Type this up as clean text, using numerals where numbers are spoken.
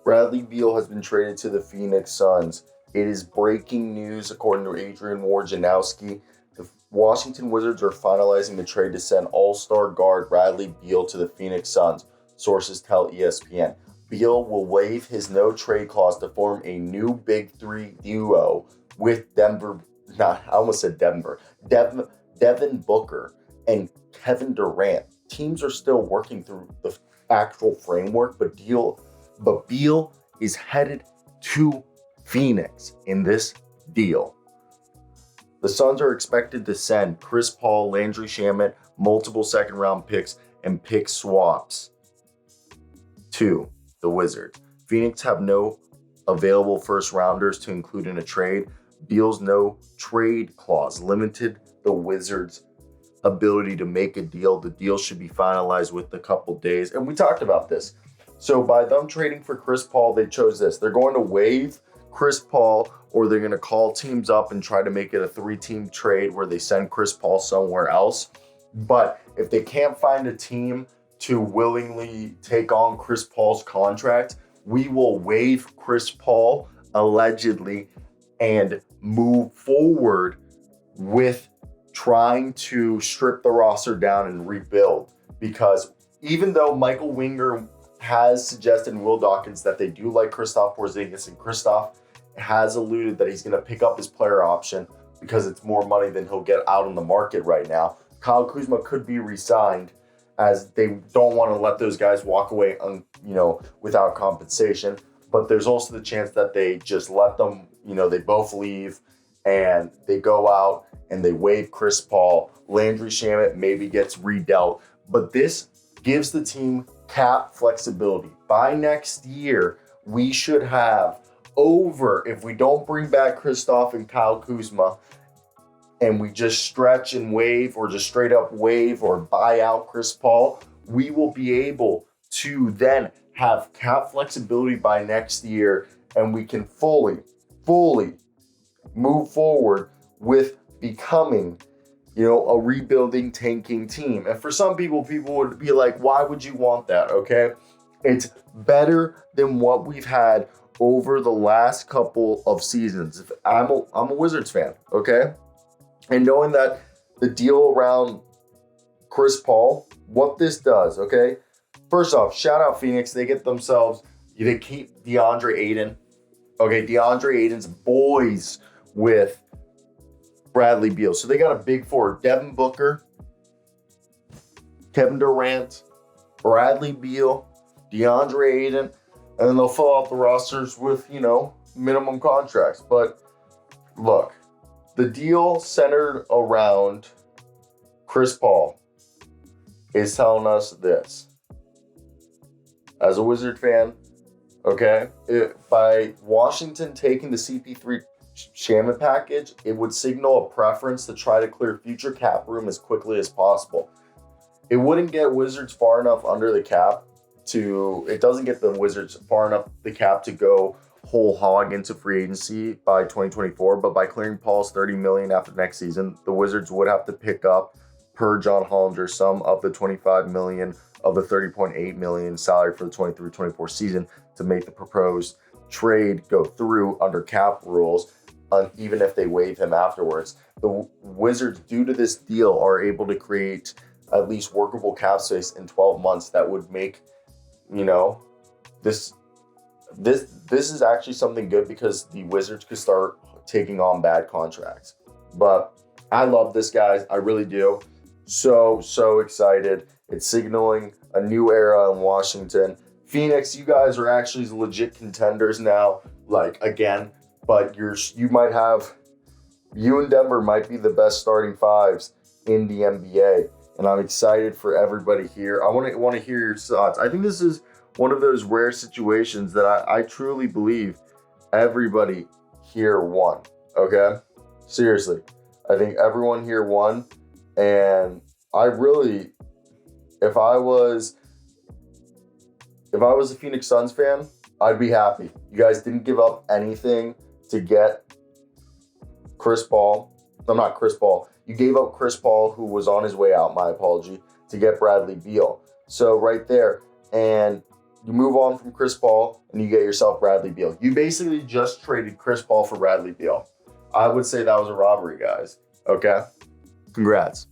Bradley Beal has been traded to the Phoenix Suns. It is breaking news according to Adrian Wojnarowski. The Washington Wizards are finalizing the trade to send All-Star guard Bradley Beal to the Phoenix Suns, sources tell ESPN. Beal will waive his no-trade clause to form a new Big Three duo with Devin Booker and Kevin Durant. Teams are still working through the actual framework, but Beal is headed to Phoenix in this deal. The Suns are expected to send Chris Paul, Landry Shamet, multiple second-round picks, and pick swaps to the Wizards. Phoenix have no available first-rounders to include in a trade. Beal's no-trade clause limited the Wizards' ability to make a deal. The deal should be finalized within a couple days, and we talked about this. So by them trading for Chris Paul, they chose this. They're going to waive Chris Paul, or they're going to call teams up and try to make it a 3-team trade where they send Chris Paul somewhere else. But if they can't find a team to willingly take on Chris Paul's contract, we will waive Chris Paul, allegedly, and move forward with trying to strip the roster down and rebuild. Because even though Michael Winger has suggested in Will Dawkins that they do like Kristaps Porzingis, and Kristaps has alluded that he's going to pick up his player option because it's more money than he'll get out on the market right now. Kyle Kuzma could be re-signed, as they don't want to let those guys walk away without compensation. But there's also the chance that they just let them, they both leave and they go out and they waive Chris Paul. Landry Shamet maybe gets redealt. But this gives the team cap flexibility. By next year, we should have if we don't bring back Kristaps and Kyle Kuzma, and we just stretch and waive, or just straight up waive or buy out Chris Paul, we will be able to then have cap flexibility by next year, and we can fully move forward with becoming a rebuilding, tanking team. And for some people would be like, why would you want that? Okay. It's better than what we've had over the last couple of seasons. I'm a Wizards fan. Okay. And knowing that the deal around Chris Paul, what this does, okay? First off, shout out Phoenix. They keep DeAndre Ayton. Okay, DeAndre Ayton's boys with Bradley Beal. So they got a big four: Devin Booker, Kevin Durant, Bradley Beal, DeAndre Ayton, and then they'll fill out the rosters with, minimum contracts. But look, the deal centered around Chris Paul is telling us this. As a Wizard fan, okay, by Washington taking the CP3 Shamet package, it would signal a preference to try to clear future cap room as quickly as possible. It wouldn't get Wizards far enough under the cap it doesn't get the Wizards far enough the cap to go whole hog into free agency by 2024, but by clearing Paul's $30 million after next season, the Wizards would have to pick up, per John Hollinger, some of the $25 million of the $30.8 million salary for the 23-24 season to make the proposed trade go through under cap rules, even if they waive him afterwards. The Wizards, due to this deal, are able to create at least workable cap space in 12 months that would make, this is actually something good, because the Wizards could start taking on bad contracts. But I love this, guys. I really do. So excited. It's signaling a new era in Washington. Phoenix, you guys are actually legit contenders now, again. But you and Denver might be the best starting fives in the NBA. And I'm excited for everybody here. I want to hear your thoughts. I think this is one of those rare situations that I truly believe everybody here won. Okay? Seriously. I think everyone here won. And I really, if I was a Phoenix Suns fan, I'd be happy. You guys didn't give up anything to get Chris Paul. No, not Chris Paul. You gave up Chris Paul, who was on his way out, my apology, to get Bradley Beal. So right there. And You move on from Chris Paul and you get yourself Bradley Beal. You basically just traded Chris Paul for Bradley Beal. I would say that was a robbery, guys. Okay? Congrats.